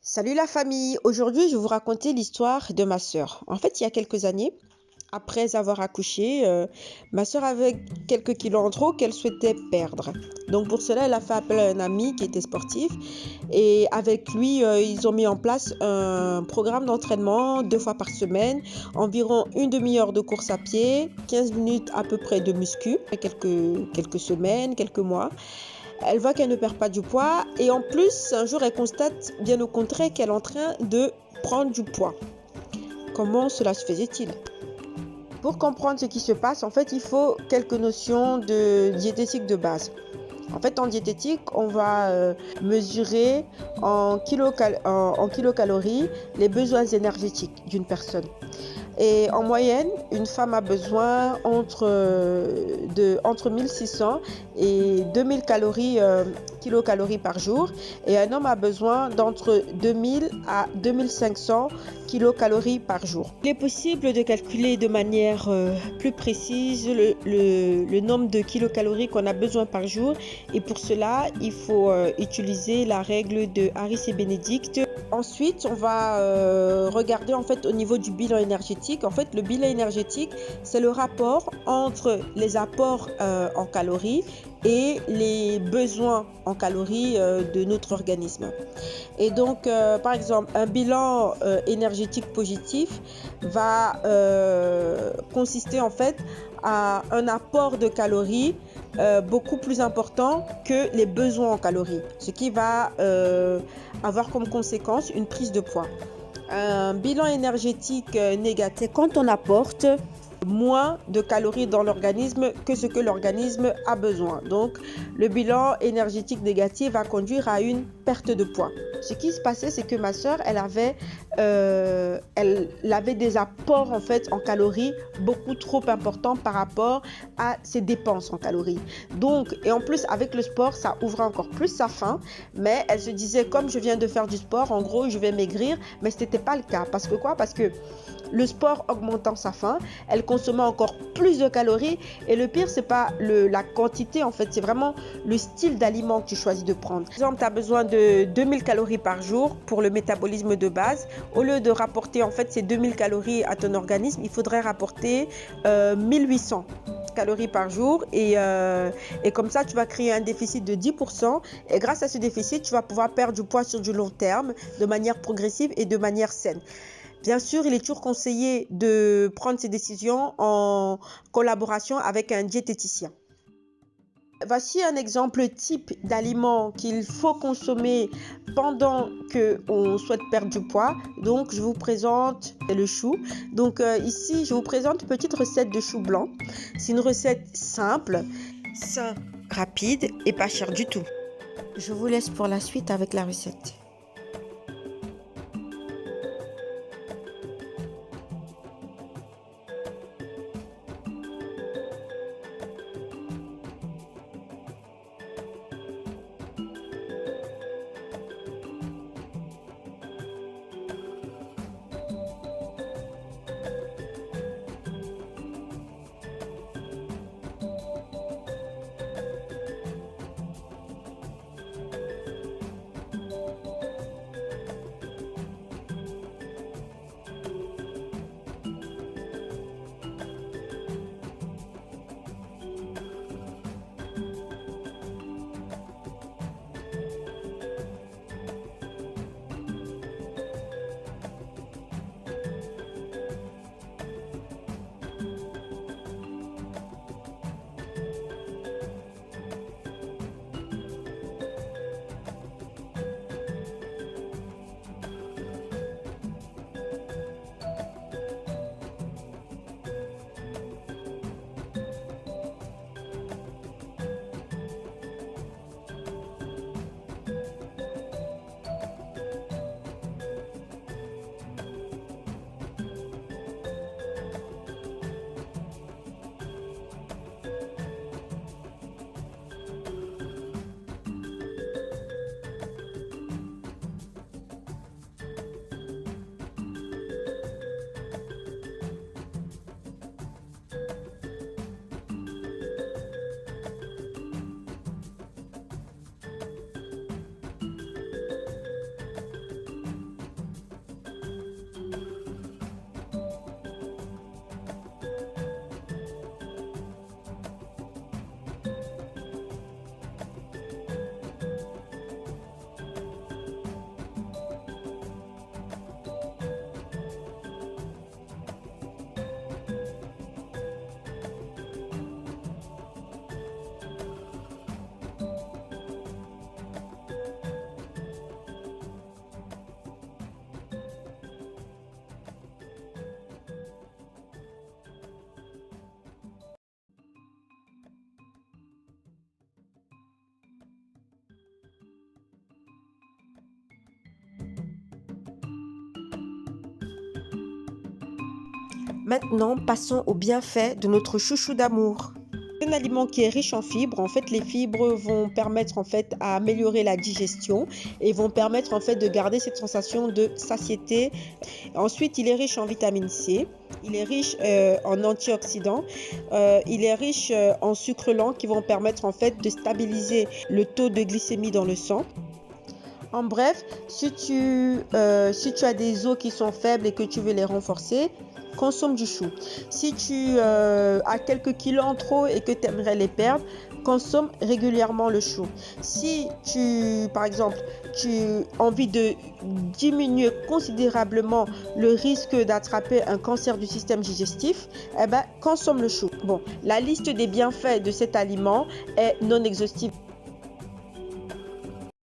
Salut la famille, aujourd'hui je vais vous raconter l'histoire de ma sœur. En fait, il y a quelques années, après avoir accouché, ma sœur avait quelques kilos en trop qu'elle souhaitait perdre. Donc pour cela, elle a fait appel à un ami qui était sportif et avec lui, ils ont mis en place un programme d'entraînement 2 fois par semaine, environ une demi-heure de course à pied, 15 minutes à peu près de muscu, quelques semaines, quelques mois. Elle voit qu'elle ne perd pas du poids et en plus, un jour, elle constate bien au contraire qu'elle est en train de prendre du poids. Comment cela se faisait-il? Pour comprendre ce qui se passe, en fait, il faut quelques notions de diététique de base. En fait, en diététique, on va mesurer en kilocalories les besoins énergétiques d'une personne. Et en moyenne, une femme a besoin entre 1600 et 2000 kilocalories par jour. Et un homme a besoin d'entre 2000 à 2500 kilocalories par jour. Il est possible de calculer de manière plus précise le nombre de kilocalories qu'on a besoin par jour. Et pour cela, il faut utiliser la règle de Harris et Benedict. Ensuite, on va regarder en fait au niveau du bilan énergétique. En fait, le bilan énergétique, c'est le rapport entre les apports en calories et les besoins en calories de notre organisme. Et donc, par exemple, un bilan énergétique positif va consister en fait à un apport de calories beaucoup plus important que les besoins en calories, ce qui va avoir comme conséquence une prise de poids. Un bilan énergétique négatif, c'est quand on apporte moins de calories dans l'organisme que ce que l'organisme a besoin. Donc, le bilan énergétique négatif va conduire à une perte de poids. Ce qui se passait, c'est que ma sœur, elle avait des apports en fait en calories beaucoup trop importants par rapport à ses dépenses en calories. Donc, et en plus avec le sport, ça ouvrait encore plus sa faim. Mais elle se disait, comme je viens de faire du sport, en gros, je vais maigrir. Mais ce n'était pas le cas. Parce que quoi? Parce que le sport augmentant sa faim, elle consommait encore plus de calories. Et le pire, c'est pas la quantité, en fait, c'est vraiment le style d'aliment que tu choisis de prendre. Par exemple, tu as besoin de 2000 calories par jour pour le métabolisme de base. Au lieu de rapporter en fait ces 2000 calories à ton organisme, il faudrait rapporter 1800 calories par jour et comme ça tu vas créer un déficit de 10% et grâce à ce déficit tu vas pouvoir perdre du poids sur du long terme de manière progressive et de manière saine. Bien sûr, il est toujours conseillé de prendre ces décisions en collaboration avec un diététicien. Voici un exemple type d'aliment qu'il faut consommer pendant qu'on souhaite perdre du poids. Donc, je vous présente le chou. Donc, ici, je vous présente une petite recette de chou blanc. C'est une recette simple, sain, rapide et pas chère du tout. Je vous laisse pour la suite avec la recette. Maintenant, passons aux bienfaits de notre chouchou d'amour. C'est un aliment qui est riche en fibres. En fait, les fibres vont permettre à améliorer la digestion et vont permettre de garder cette sensation de satiété. Ensuite, il est riche en vitamine C. Il est riche en antioxydants. Il est riche en sucres lents qui vont permettre de stabiliser le taux de glycémie dans le sang. En bref, si tu as des os qui sont faibles et que tu veux les renforcer, consomme du chou. Si tu as quelques kilos en trop et que tu aimerais les perdre, consomme régulièrement le chou. Si par exemple, tu as envie de diminuer considérablement le risque d'attraper un cancer du système digestif, consomme le chou. Bon, la liste des bienfaits de cet aliment est non exhaustive.